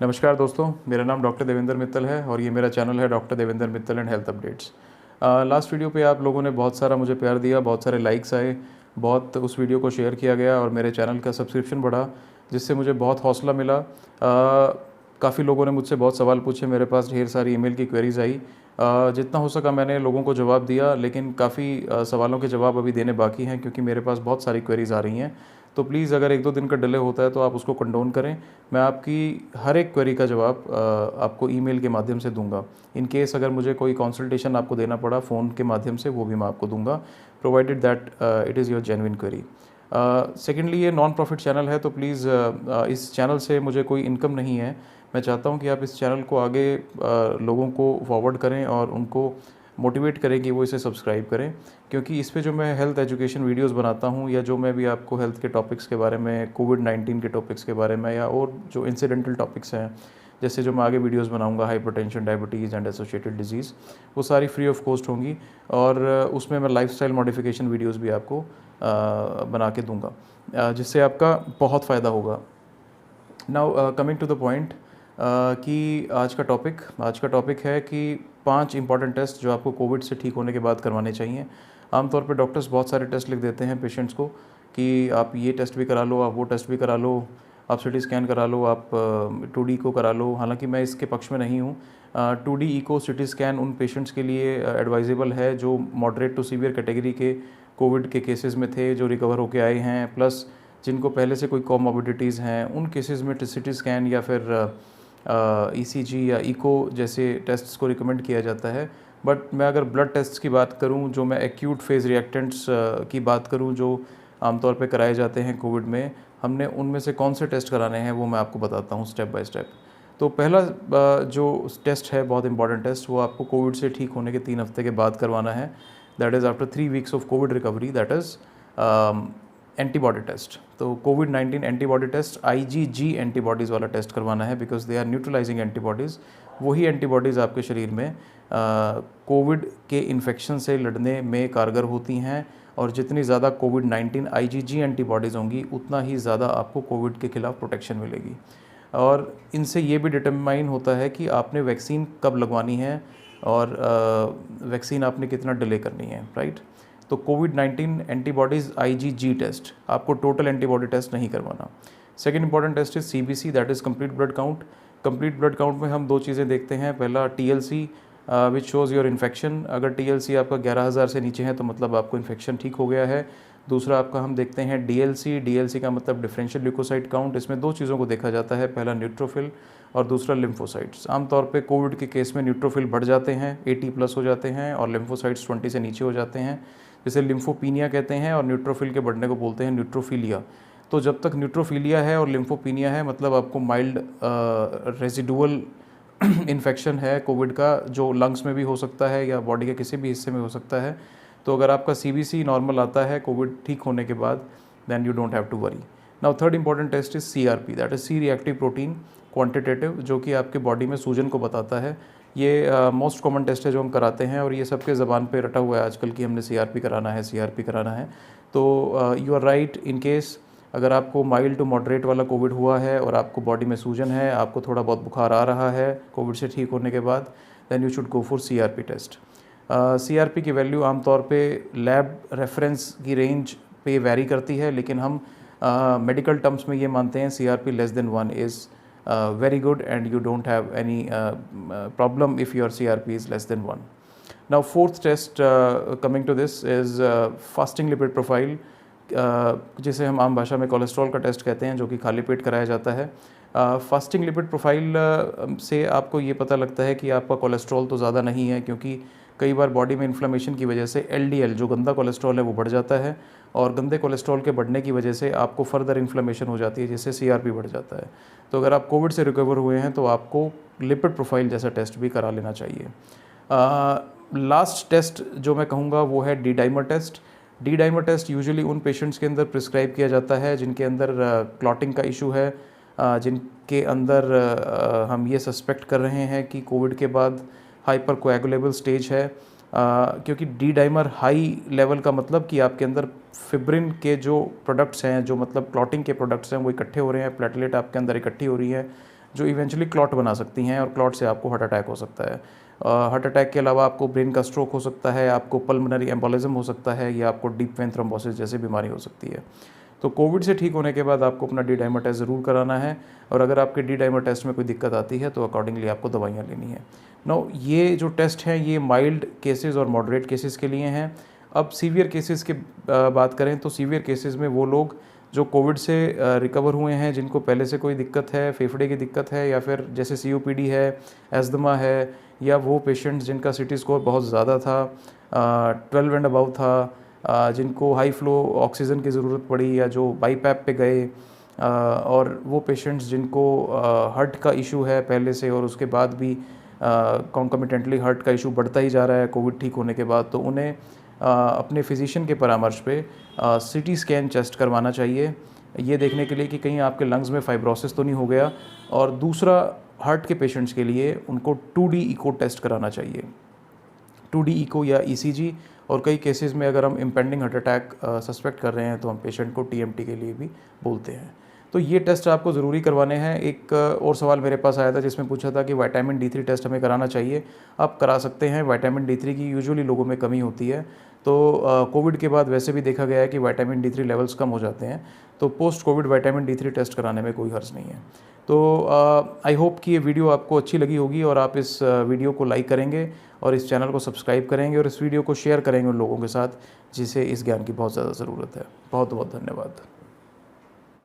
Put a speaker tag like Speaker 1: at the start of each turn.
Speaker 1: नमस्कार दोस्तों, मेरा नाम डॉक्टर देवेंद्र मित्तल है और ये मेरा चैनल है doctor Devendra Mittal and health updates. Last video पे आप लोगों ने बहुत सारा मुझे प्यार दिया, बहुत सारे लाइक्स आए, बहुत उस वीडियो को शेयर किया गया और मेरे चैनल का सब्सक्रिप्शन बढ़ा, जिससे मुझे बहुत हौसला मिला। काफ़ी लोगों ने मुझसे बहुत सवाल पूछे, मेरे पास ढेर सारी ईमेल की क्वेरीज आई। जितना हो सका मैंने लोगों को जवाब दिया, लेकिन काफ़ी सवालों के जवाब अभी देने बाकी हैं क्योंकि मेरे पास बहुत सारी क्वेरीज आ रही हैं। तो प्लीज़ अगर 1-2 दिन का डिले होता है तो आप उसको कंडोन करें। मैं आपकी हर एक क्वेरी का जवाब आपको ईमेल के माध्यम से दूंगा। इन केस अगर मुझे कोई कंसल्टेशन आपको देना पड़ा फ़ोन के माध्यम से, वो भी मैं आपको दूंगा, provided that it is your genuine query. Secondly, ये नॉन प्रॉफिट चैनल है, तो प्लीज़ इस चैनल से मुझे कोई इनकम नहीं है। मैं चाहता हूँ कि आप इस चैनल को आगे लोगों को फॉरवर्ड करें और उनको मोटिवेट करें कि वो इसे सब्सक्राइब करें, क्योंकि इस पे जो मैं हेल्थ एजुकेशन वीडियोस बनाता हूँ या जो मैं भी आपको हेल्थ के टॉपिक्स के बारे में, कोविड-19 के टॉपिक्स के बारे में या और जो इंसिडेंटल टॉपिक्स हैं, जैसे जो मैं आगे वीडियोस बनाऊंगा hypertension, diabetes and associated disease, वो सारी फ्री ऑफ कॉस्ट होंगी और उसमें मैं लाइफस्टाइल मॉडिफिकेशन वीडियोस भी आपको बना के दूंगा, जिससे आपका बहुत फ़ायदा होगा। Now coming to the point, कि आज का टॉपिक है कि 5 इंपॉर्टेंट टेस्ट जो आपको कोविड से ठीक होने के बाद करवाने चाहिए। आमतौर पे डॉक्टर्स बहुत सारे टेस्ट लिख देते हैं पेशेंट्स को कि आप ये टेस्ट भी करा लो, आप वो टेस्ट भी करा लो, आप सिटी स्कैन करा लो, आप 2D इको करा लो। हालांकि मैं इसके पक्ष में नहीं हूँ। 2D इको, सिटी स्कैन उन पेशेंट्स के लिए एडवाइजेबल है जो मॉडरेट टू सीवियर कैटेगरी के कोविड के केसेस में थे, जो रिकवर होके आए हैं, प्लस जिनको पहले से कोई कॉमॉर्बिडिटीज़ हैं, उन केसेस में सिटी स्कैन या फिर ECG या इको जैसे टेस्ट्स को रिकमेंड किया जाता है। बट मैं अगर ब्लड टेस्ट्स की बात करूं, जो मैं एक्यूट फेज़ रिएक्टेंट्स की बात करूं जो आमतौर पे कराए जाते हैं कोविड में, हमने उनमें से कौन से टेस्ट कराने हैं वो मैं आपको बताता हूं स्टेप बाय स्टेप। तो पहला जो टेस्ट है, बहुत इंपॉर्टेंट टेस्ट, वो आपको कोविड से ठीक होने के 3 हफ्ते के बाद करवाना है। That is after 3 weeks of covid recovery, that is antibody test. तो कोविड-19 एंटीबॉडी टेस्ट, IgG एंटीबॉडीज़ वाला टेस्ट करवाना है, because they are neutralising antibodies. वही एंटीबॉडीज़ आपके शरीर में कोविड के इन्फेक्शन से लड़ने में कारगर होती हैं, और जितनी ज़्यादा कोविड-19 IgG एंटीबॉडीज़ होंगी, उतना ही ज़्यादा आपको कोविड के खिलाफ प्रोटेक्शन मिलेगी। और इनसे ये भी डिटरमाइन होता है कि आपने वैक्सीन कब लगवानी है और वैक्सीन आपने कितना डिले करनी है, राइट। तो कोविड-19 एंटीबॉडीज़ IgG टेस्ट, आपको टोटल एंटीबॉडी टेस्ट नहीं करवाना। Second important test is CBC, that is complete blood count. Complete blood count में हम 2 चीज़ें देखते हैं। पहला TLC which shows your infection. अगर TLC आपका 11,000 से नीचे है तो मतलब आपको इन्फेक्शन ठीक हो गया है। दूसरा आपका हम देखते हैं DLC का मतलब डिफरेंशियल ल्यूकोसाइट काउंट। इसमें 2 चीज़ों को देखा जाता है, पहला न्यूट्रोफिल और दूसरा लिम्फोसाइट्स। आमतौर पे कोविड के केस में न्यूट्रोफिल बढ़ जाते हैं, 80+ हो जाते हैं, और लिम्फोसाइट्स 20 से नीचे हो जाते हैं, जिसे लिम्फोपीनिया कहते हैं, और न्यूट्रोफिल के बढ़ने को बोलते हैं न्यूट्रोफिलिया। तो जब तक न्यूट्रोफिलिया है और लिम्फोपीनिया है, मतलब आपको माइल्ड रेजिडुअल इन्फेक्शन है कोविड का, जो लंग्स में भी हो सकता है या बॉडी के किसी भी हिस्से में हो सकता है। तो अगर आपका CBC नॉर्मल आता है कोविड ठीक होने के बाद, then you don't have to worry. Now third important test is CRP, that is C reactive protein quantitative, जो कि आपके बॉडी में सूजन को बताता है। ये मोस्ट कॉमन टेस्ट है जो हम कराते हैं, और ये सबके ज़बान पे रटा हुआ है आजकल कि हमने CRP कराना है, CRP कराना है। तो you are right. In case अगर आपको माइल्ड टू मॉडरेट वाला कोविड हुआ है और आपको बॉडी में सूजन है, आपको थोड़ा बहुत बुखार आ रहा है कोविड से ठीक होने के बाद, then you should go for CRP test. CRP की वैल्यू आमतौर पे लैब रेफरेंस की रेंज पे वेरी करती है, लेकिन हम मेडिकल टर्म्स में ये मानते हैं CRP less than 1 is very good and you don't have any problem if your CRP is less than 1. Now fourth test coming to this is fasting lipid profile, जिसे हम आम भाषा में कोलेस्ट्रॉल का टेस्ट कहते हैं, जो कि खाली पेट कराया जाता है। फास्टिंग लिपिड प्रोफाइल से आपको ये पता लगता है कि आपका कोलेस्ट्रॉल तो ज़्यादा नहीं है, क्योंकि कई बार बॉडी में इन्फ्लेमेशन की वजह से LDL जो गंदा कोलेस्ट्रॉल है वो बढ़ जाता है, और गंदे कोलेस्ट्रॉल के बढ़ने की वजह से आपको फर्दर इन्फ्लेमेशन हो जाती है, जिससे CRP बढ़ जाता है। तो अगर आप कोविड से रिकवर हुए हैं तो आपको लिपिड प्रोफाइल जैसा टेस्ट भी करा लेना चाहिए। लास्ट टेस्ट जो मैं कहूँगा वो है D-डाइमर टेस्ट। D-डाइमर टेस्ट यूजुअली उन पेशेंट्स के अंदर प्रिस्क्राइब किया जाता है जिनके अंदर क्लॉटिंग का इशू है, जिनके अंदर हम ये सस्पेक्ट कर रहे हैं कि कोविड के बाद हाइपर कोएगुलेबल स्टेज है, क्योंकि D-डाइमर हाई लेवल का मतलब कि आपके अंदर फिब्रिन के जो प्रोडक्ट्स हैं, जो मतलब क्लॉटिंग के प्रोडक्ट्स हैं, वो इकट्ठे हो रहे हैं, प्लेटलेट आपके अंदर इकट्ठी हो रही है, जो इवेंचुअली क्लॉट बना सकती हैं और क्लॉट से आपको हार्ट अटैक हो सकता है। हार्ट अटैक के अलावा आपको ब्रेन का स्ट्रोक हो सकता है, आपको पल्मोनरी एम्बोलिज्म हो सकता है, या आपको डीप वेन थ्रोम्बोसिस जैसी बीमारी हो सकती है। तो कोविड से ठीक होने के बाद आपको अपना डी डाइमर टेस्ट ज़रूर कराना है, और अगर आपके डी डाइमर टेस्ट में कोई दिक्कत आती है तो अकॉर्डिंगली आपको दवाइयाँ लेनी है। नो, ये जो टेस्ट हैं ये माइल्ड केसेस और मॉडरेट केसेस के लिए हैं। अब सीवियर केसेस की बात करें तो सीवियर केसेस में वो लोग जो कोविड से रिकवर हुए हैं, जिनको पहले से कोई दिक्कत है, फेफड़े की दिक्कत है, या फिर जैसे COPD है, एस्थमा है, या वो पेशेंट्स जिनका CT स्कोर बहुत ज़्यादा था, 12 एंड अबव था, जिनको हाई फ्लो ऑक्सीजन की ज़रूरत पड़ी, या जो बाईपैप पे गए, और वो पेशेंट्स जिनको हार्ट का इशू है पहले से और उसके बाद भी कॉन्कमिटेंटली हार्ट का इशू बढ़ता ही जा रहा है कोविड ठीक होने के बाद, तो उन्हें अपने फिजिशियन के परामर्श पे CT स्कैन चेस्ट करवाना चाहिए, ये देखने के लिए कि कहीं आपके लंग्स में फाइब्रोसिस तो नहीं हो गया। और दूसरा, हार्ट के पेशेंट्स के लिए उनको 2D इको टेस्ट कराना चाहिए, 2D इको या ECG, और कई केसेस में अगर हम इम्पेंडिंग हार्ट अटैक सस्पेक्ट कर रहे हैं तो हम पेशेंट को TMT के लिए भी बोलते हैं। तो ये टेस्ट आपको ज़रूरी करवाने हैं। एक और सवाल मेरे पास आया था जिसमें पूछा था कि विटामिन D3 टेस्ट हमें कराना चाहिए। आप करा सकते हैं, विटामिन D3 की यूजुअली लोगों में कमी होती है, तो कोविड के बाद वैसे भी देखा गया है कि विटामिन D3 लेवल्स कम हो जाते हैं, तो post Covid vitamin D3 test कराने में कोई हर्ज नहीं है। तो आई होप कि ये वीडियो आपको अच्छी लगी होगी और आप इस वीडियो को लाइक करेंगे और इस चैनल को सब्सक्राइब करेंगे और इस वीडियो को शेयर करेंगे उन लोगों के साथ जिसे इस ज्ञान की बहुत ज़्यादा ज़रूरत है। बहुत बहुत धन्यवाद।